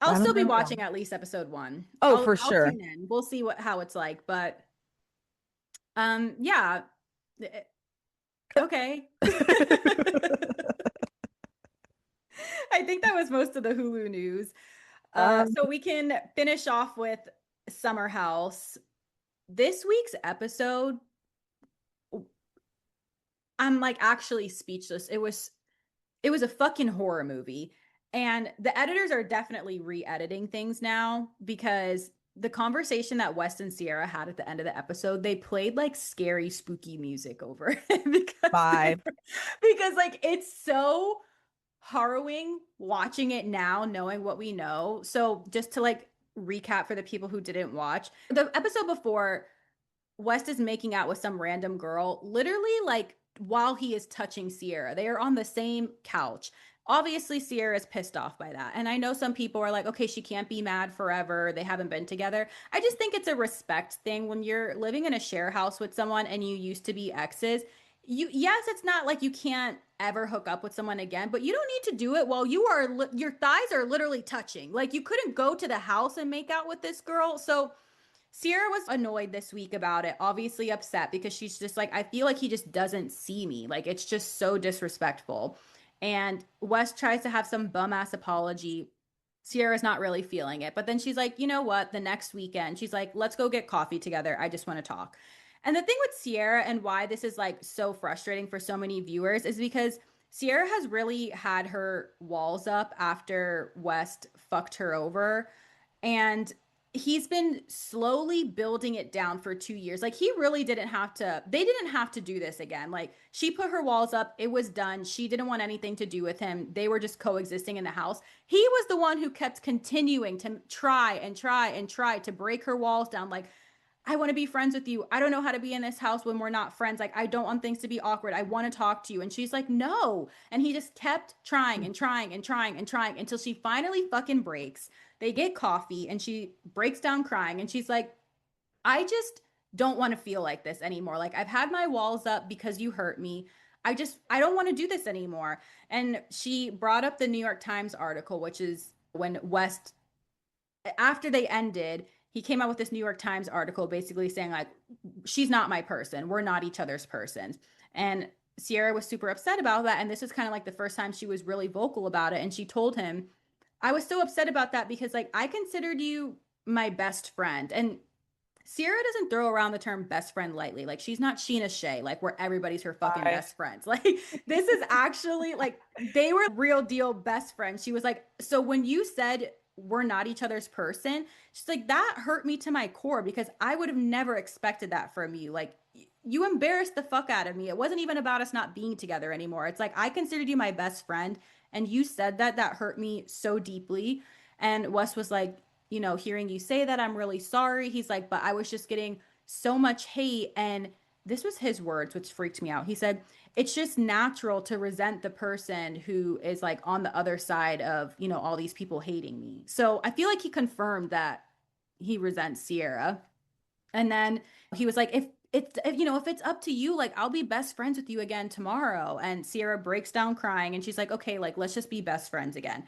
I still don't be know. watching at least episode one. Oh, for I'll sure. tune in. We'll see how it's like, but yeah. Eh, okay. I think that was most of the Hulu news. Um, So we can finish off with Summer House. This week's episode, I'm like actually speechless. It was a fucking horror movie. And the editors are definitely re-editing things now because the conversation that West and Sierra had at the end of the episode, they played like scary, spooky music over it bye. because like it's so harrowing watching it now, knowing what we know. So just to like recap for the people who didn't watch, the episode before, West is making out with some random girl, literally like while he is touching Sierra. They are on the same couch. Obviously, Sierra is pissed off by that. And I know some people are like, okay, she can't be mad forever. They haven't been together. I just think it's a respect thing when you're living in a share house with someone and you used to be exes. Yes, it's not like you can't ever hook up with someone again, but you don't need to do it while your thighs are literally touching. Like you couldn't go to the house and make out with this girl. So Sierra was annoyed this week about it, obviously upset because she's just like, I feel like he just doesn't see me. Like, it's just so disrespectful. And Wes tries to have some bum ass apology. Sierra's not really feeling it. But then she's like, you know what? The next weekend, she's like, let's go get coffee together. I just want to talk. And the thing with Sierra and why this is like so frustrating for so many viewers is because Sierra has really had her walls up after West fucked her over. And he's been slowly building it down for 2 years. Like he really didn't have to, they didn't have to do this again. Like she put her walls up, it was done. She didn't want anything to do with him. They were just coexisting in the house. He was the one who kept continuing to try and try and try to break her walls down. Like, I want to be friends with you. I don't know how to be in this house when we're not friends. Like, I don't want things to be awkward. I want to talk to you. And she's like, no. And he just kept trying and trying and trying and trying until she finally fucking breaks. They get coffee and she breaks down crying. And she's like, I just don't want to feel like this anymore. Like, I've had my walls up because you hurt me. I don't want to do this anymore. And she brought up the New York Times article, which is when West, after they ended, he came out with this New York Times article basically saying like she's not my person. We're not each other's persons. And Sierra was super upset about that and this is kind of like the first time she was really vocal about it and she told him, "I was so upset about that because like I considered you my best friend." And Sierra doesn't throw around the term best friend lightly. Like she's not Sheena Shea, like where everybody's her fucking Bye. best friends. Like this is actually like they were real deal best friends. She was like, so when you said we're not each other's person, she's like, that hurt me to my core because I would have never expected that from you. Like you embarrassed the fuck out of me. It wasn't even about us not being together anymore. It's like I considered you my best friend and you said that hurt me so deeply. And Wes was like, hearing you say that, I'm really sorry. He's like, but I was just getting so much hate. And this was his words, which freaked me out. He said, it's just natural to resent the person who is like on the other side of, all these people hating me. So I feel like he confirmed that he resents Sierra. And then he was like, if it's up to you, like I'll be best friends with you again tomorrow. And Sierra breaks down crying and she's like, okay, like let's just be best friends again.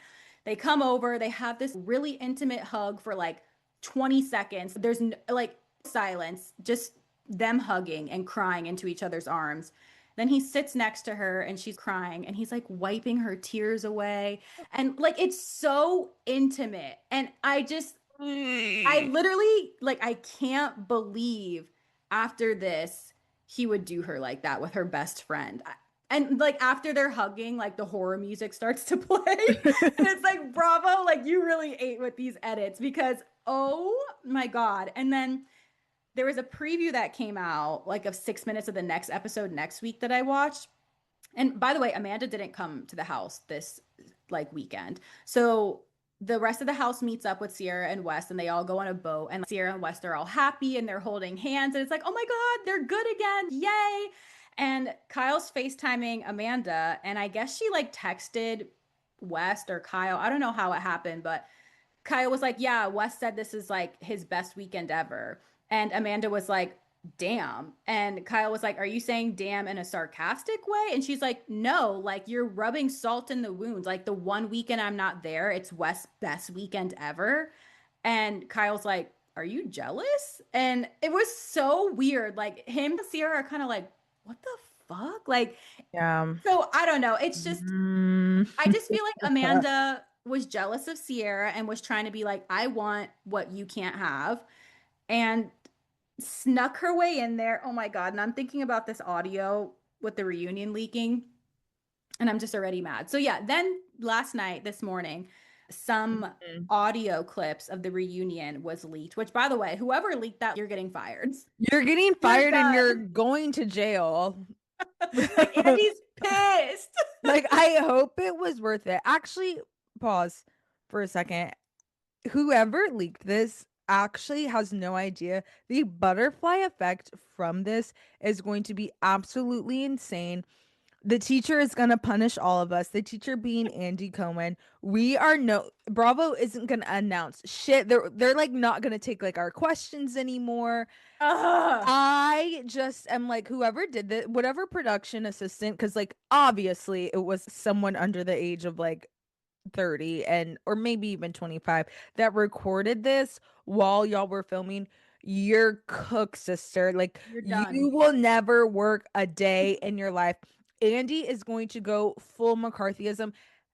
They come over, they have this really intimate hug for like 20 seconds. There's like silence, just them hugging and crying into each other's arms. Then he sits next to her and she's crying and he's like wiping her tears away. And like it's so intimate. And I literally like I can't believe after this he would do her like that with her best friend. And like after they're hugging, like the horror music starts to play. And it's like, bravo, like you really ate with these edits because oh my God. And then there was a preview that came out like of 6 minutes of the next episode next week that I watched. And by the way, Amanda didn't come to the house this like weekend. So the rest of the house meets up with Ciara and West and they all go on a boat and Ciara and West are all happy and they're holding hands and it's like, oh my God, they're good again. Yay. And Kyle's FaceTiming Amanda and I guess she like texted West or Kyle. I don't know how it happened, but Kyle was like, yeah, Wes said this is like his best weekend ever. And Amanda was like, damn. And Kyle was like, are you saying damn in a sarcastic way? And she's like, no, like you're rubbing salt in the wounds. Like the one weekend I'm not there, it's Wes' best weekend ever. And Kyle's like, are you jealous? And it was so weird. Like him and Sierra are kind of like, what the fuck? Like, Yeah. so I don't know. It's just Mm. I just feel like Amanda was jealous of Sierra and was trying to be like, I want what you can't have, and snuck her way in there. Oh my God. And I'm thinking about this audio with the reunion leaking, and I'm just already mad. So, yeah, then last night, this morning, some Mhm. audio clips of the reunion was leaked, which, by the way, whoever leaked that, you're getting fired. You're getting You're fired and you're done. going to jail. Like, Andy's pissed. Like, I hope it was worth it. Actually, pause for a second. Whoever leaked this actually has no idea. The butterfly effect from this is going to be absolutely insane. The teacher is going to punish all of us. The teacher being Andy Cohen. We are no Bravo isn't going to announce shit. They're like not going to take like our questions anymore. Ugh. I just am like, whoever did that, whatever production assistant, because like obviously it was someone under the age of like 30 and or maybe even 25 that recorded this while y'all were filming. You're cook, sister. Like You're you done. will never work a day in your life. Andy is going to go full McCarthyism.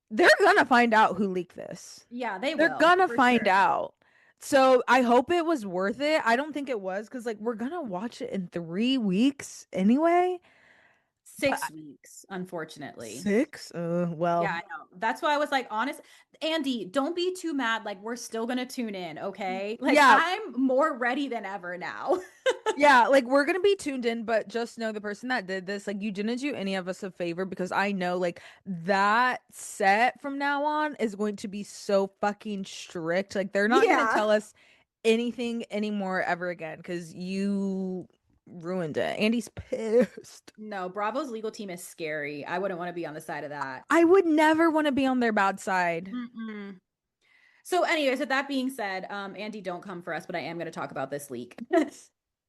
They're gonna find out who leaked this. Yeah, they They're will, gonna for find sure. out. So I hope it was worth it. I don't think it was because like we're gonna watch it in 3 weeks anyway. But 6 weeks, unfortunately. 6? Yeah, Well, I know. That's why I was like, honest, Andy, don't be too mad. Like, we're still gonna tune in, okay? Like, yeah, I'm more ready than ever now. yeah, like we're gonna be tuned in, but just know the person that did this, like you didn't do any of us a favor because I know like that set from now on is going to be so fucking strict. Like they're not gonna Yeah. tell us anything anymore ever again because you ruined it. Andy's pissed. No, Bravo's legal team is scary. I wouldn't want to be on the side of that. I would never want to be on their bad side. Mm-mm. So, anyways, with that being said, Andy, don't come for us, but I am going to talk about this leak.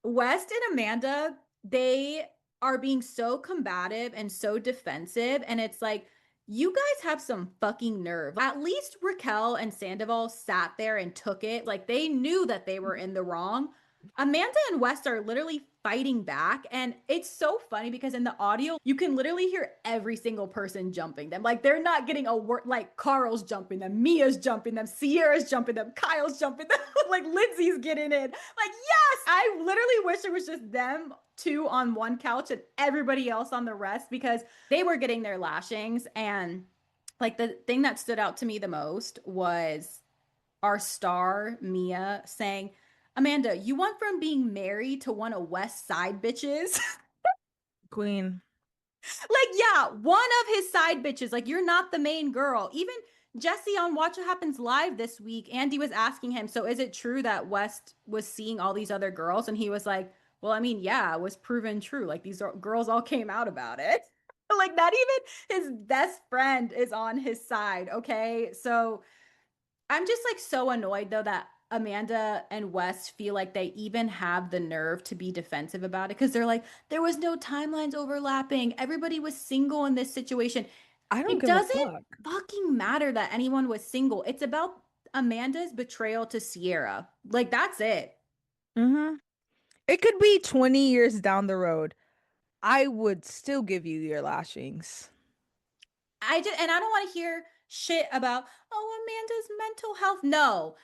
West and Amanda, they are being so combative and so defensive. And it's like, you guys have some fucking nerve. At least Raquel and Sandoval sat there and took it. Like they knew that they were in the wrong. Amanda and West are literally fighting back. And it's so funny because in the audio, you can literally hear every single person jumping them. Like they're not getting a word, like Carl's jumping them, Mia's jumping them, Sierra's jumping them, Kyle's jumping them, like Lindsay's getting in. Like, yes, I literally wish it was just them two on one couch and everybody else on the rest because they were getting their lashings. And like the thing that stood out to me the most was our star, Mia, saying, Amanda, you went from being married to one of West's side bitches. Queen. Like, yeah, one of his side bitches. Like, you're not the main girl. Even Jesse on Watch What Happens Live this week, Andy was asking him, so is it true that West was seeing all these other girls? And he was like, well, I mean, yeah, it was proven true. Like, these girls all came out about it. Like, not even his best friend is on his side. Okay. So I'm just like so annoyed though that Amanda and Wes feel like they even have the nerve to be defensive about it because they're like, there was no timelines overlapping. Everybody was single in this situation. I don't It give a doesn't fuck. fucking matter that anyone was single. It's about Amanda's betrayal to Sierra. Like, that's it. Mm-hmm. It could be 20 years down the road. I would still give you your lashings. And I don't want to hear shit about, oh, Amanda's mental health. No.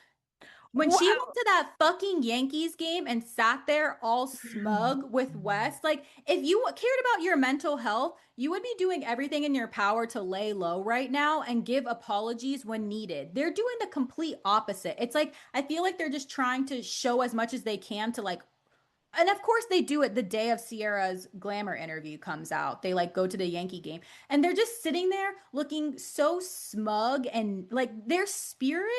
When she went Wow. to that fucking Yankees game and sat there all smug with West, like if you cared about your mental health, you would be doing everything in your power to lay low right now and give apologies when needed. They're doing the complete opposite. It's like I feel like they're just trying to show as much as they can to like, and of course they do it the day of Sierra's Glamour interview comes out. They like go to the Yankee game and they're just sitting there looking so smug and like their spirit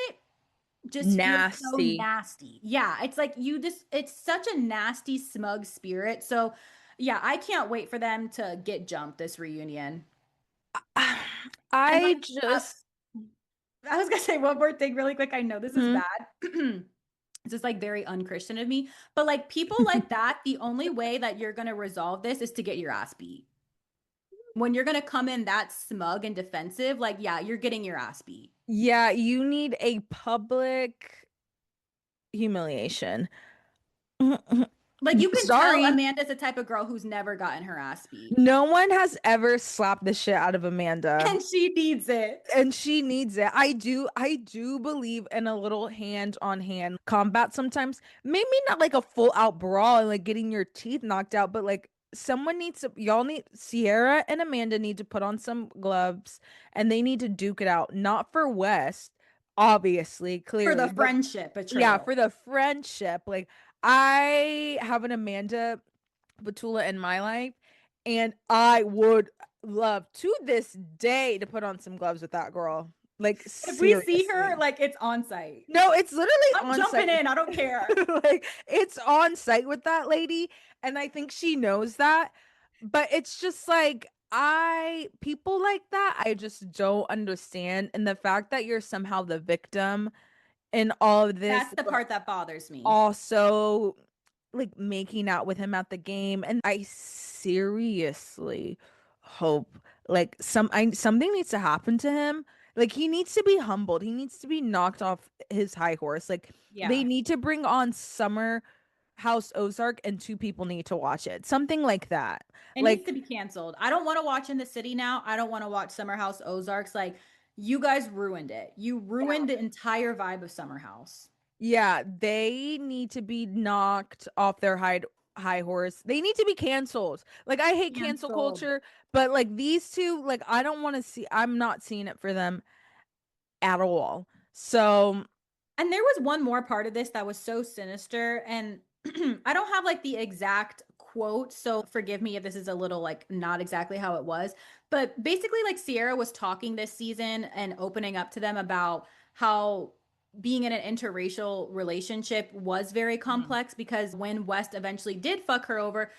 just feels so Nasty. nasty. Yeah, it's like you just it's such a nasty smug spirit. So yeah, I can't wait for them to get jumped this reunion. And I like just I was gonna say one more thing really quick. I know this is hmm. bad. It's just like very unchristian of me, but like people like that, the only way that you're gonna resolve this is to get your ass beat. When you're gonna come in that smug and defensive, like yeah, you're getting your ass beat. Yeah, you need a public humiliation. Like you can tell Sorry. Amanda's the type of girl who's never gotten her ass beat. No one has ever slapped the shit out of Amanda. And she needs it. And she needs it. I do believe in a little hand-on-hand combat sometimes. Maybe not like a full out brawl and like getting your teeth knocked out, but like someone needs to y'all need Sierra and Amanda need to put on some gloves and they need to duke it out. Not for West, obviously, For the clearly, but friendship yeah, betrayal. for the friendship. Like I have an Amanda Batula in my life, and I would love to this day to put on some gloves with that girl. Like If we see her, seriously. like it's on site. No, it's literally I'm on jumping site with in. I don't care. like it's on site with that lady, and I think she knows that. But it's just like I people like that I just don't understand. And the fact that you're somehow the victim in all of this, That's the but part that bothers me. also like making out with him at the game. And I seriously hope like something needs to happen to him. Like he needs to be humbled. He needs to be knocked off his high horse. Like they Yeah. need to bring on Summer House Ozark and two people need to watch it. Something like that. It needs to Like be canceled. I don't want to watch In the City now. I don't want to watch Summer House Ozarks. Like, you guys ruined it. You ruined the entire vibe of Summer House. yeah, they need to be knocked off their high horse. They need to be canceled. Like I hate cancel Canceled. culture, but like these two, like I don't want to see I'm not seeing it for them at all. So, And there was one more part of this that was so sinister. And I don't have like the exact quote. So forgive me if this is a little like not exactly how it was. But basically, like Sierra was talking this season and opening up to them about how being in an interracial relationship was very mhm. complex because when West eventually did fuck her over,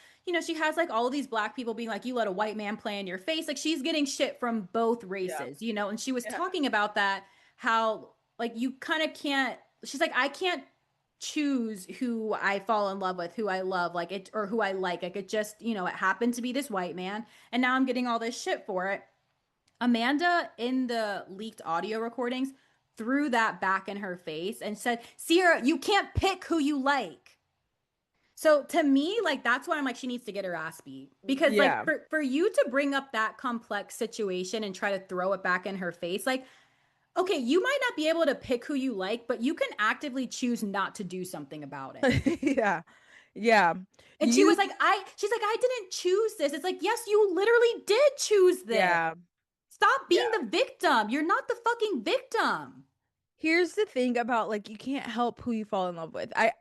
she has like all of these black people being like, you let a white man play in your face. Like she's getting shit from both Yeah. races, and she was Yeah. talking about that, how like you kind of can't, she's like, I can't choose who I fall in love with, who I love, like it, or who I like it just, it happened to be this white man and now I'm getting all this shit for it. Amanda in the leaked audio recordings threw that back in her face and said, Sierra, you can't pick who you like. So to me, like that's why I'm like she needs to get her ass beat because like Yeah. for you to bring up that complex situation and try to throw it back in her face, like okay, you might not be able to pick who you like, but you can actively choose not to do something about it. Yeah. Yeah. And she You was like, she's like, I didn't choose this. It's like, yes, you literally did choose this. yeah. Stop being Yeah. the victim. You're not the fucking victim. Here's the thing about like you can't help who you fall in love with. I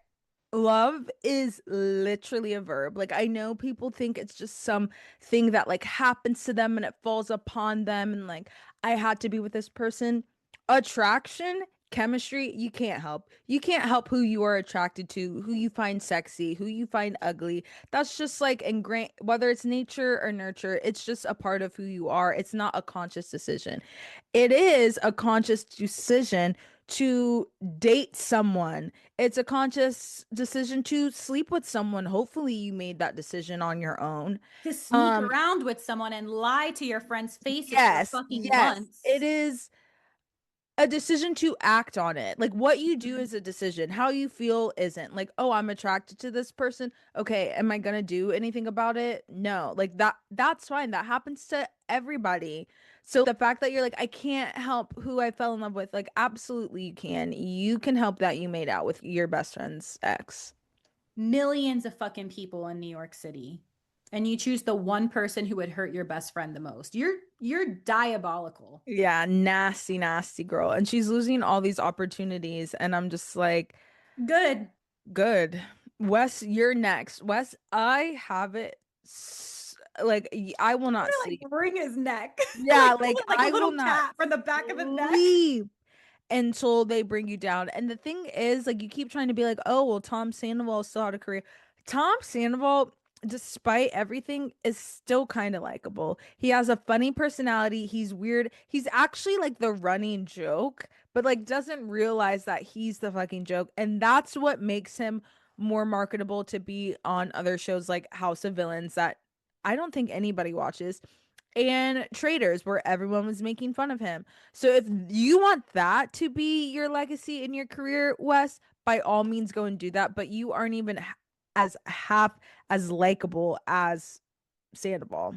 Love is literally a verb. Like I know people think it's just some thing that like happens to them and it falls upon them and like I had to be with this person. Attraction, chemistry, you can't help. You can't help who you are attracted to, who you find sexy, who you find ugly. That's just like ingrained, whether it's nature or nurture, it's just a part of who you are. It's not a conscious decision. It is a conscious decision to date someone. It's a conscious decision to sleep with someone. Hopefully you made that decision on your own. To sneak Um, around with someone and lie to your friends' faces for yes, fucking yes. It months. is a decision to act on it. Like what you do is a decision. How you feel isn't. Like, oh, I'm attracted to this person. Okay, am I gonna do anything about it? No. Like that's fine. That happens to everybody. So the fact that you're like, I can't help who I fell in love with, like absolutely you can. You can help that you made out with your best friend's ex. Millions of fucking people in New York City. And you choose the one person who would hurt your best friend the most. You're diabolical. Yeah, nasty, nasty girl. And she's losing all these opportunities. And I'm just like, Good. good. Wes, you're next. Wes, I have it like I will I'm not gonna sleep. like wring his neck. Yeah, Like pull like it like a I will little not cat from the back of his neck. sleep until they bring you down. And the thing is, like, you keep trying to be like, oh, well, Tom Sandoval still had a career. Tom Sandoval, despite everything, is still kind of likable. He has a funny personality. He's weird. He's actually like the running joke, but like doesn't realize that he's the fucking joke. And that's what makes him more marketable to be on other shows like House of Villains that I don't think anybody watches and Traders, where everyone was making fun of him. So if you want that to be your legacy in your career, Wes, by all means go and do that. But you aren't even as half as likable as Sandoval.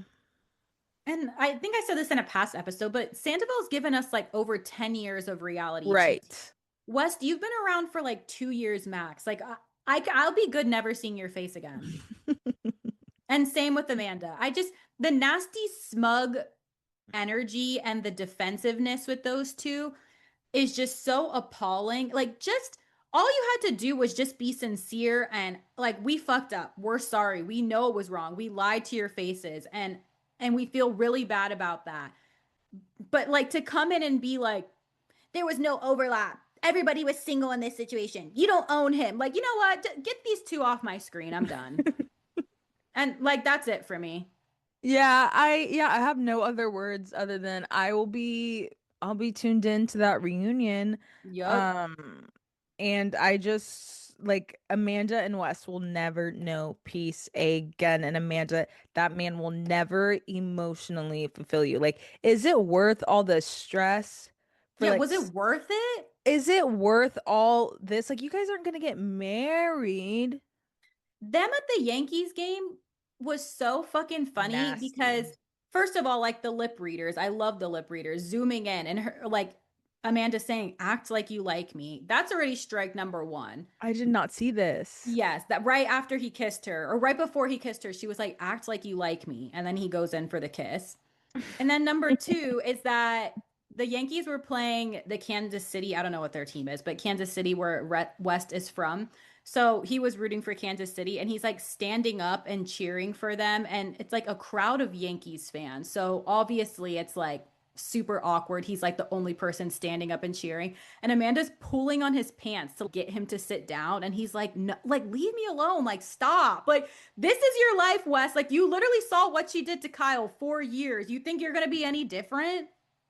And I think I said this in a past episode, but Sandoval's given us like over 10 years of reality cheating. Right. West, you've been around for like 2 years max. Like I'll be good never seeing your face again. And same with Amanda. I just the nasty smug energy and the defensiveness with those two is just so appalling. Like just all you had to do was just be sincere and like we fucked up. We're sorry. We know it was wrong. We lied to your faces and we feel really bad about that. But like to come in and be like there was no overlap. Everybody was single in this situation. You don't own him. Like, you know what? Get these two off my screen. I'm done. And like that's it for me. Yeah, I have no other words other than I'll be tuned in to that reunion. Yup. Um and I just like Amanda and Wes will never know peace again. And Amanda, that man will never emotionally fulfill you. Like, is it worth all the stress for Yeah, like was it worth it? is it worth all this? Like you guys aren't gonna get married. Them at the Yankees game was so fucking funny Nasty. because first of all, like the lip readers, I love the lip readers zooming in and her like Amanda saying, act like you like me. That's already strike number one. I did not see this. Yes, that right after he kissed her, or right before he kissed her, she was like, act like you like me. And then he goes in for the kiss. And then number two is that the Yankees were playing the Kansas City. I don't know what their team is, but Kansas City, where West is from. So he was rooting for Kansas City and he's like standing up and cheering for them. And it's like a crowd of Yankees fans. So obviously it's like super awkward. He's like the only person standing up and cheering. And Amanda's pulling on his pants to get him to sit down. And he's like, no, like, leave me alone. Like, stop. Like, this is your life, Wes. Like, you literally saw what she did to Kyle 4 years. You think you're going to be any different?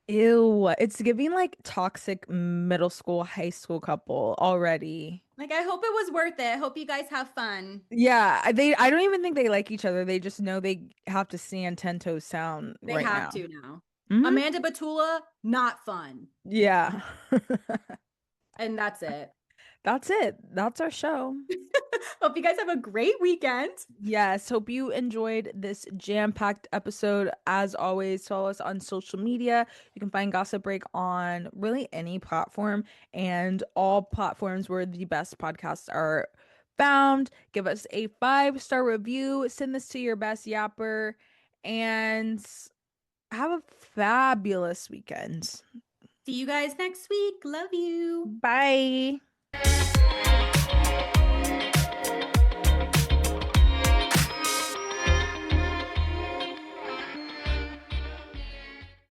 Ew, it's giving like toxic middle school, high school couple already. Like, I hope it was worth it. I hope you guys have fun. Yeah, I don't even think they like each other. They just know they have to stand 10 toes down They right have now. to now. Hmm. Amanda Batula, not fun. Yeah. And that's it. That's it. That's our show. Hope you guys have a great weekend. Yes, hope you enjoyed this jam-packed episode. As always, follow us on social media. You can find Gossip Break on really any platform and all platforms where the best podcasts are found. Give us a 5-star review. Send this to your best yapper and have a fabulous weekend. See you guys next week. Love you. Bye.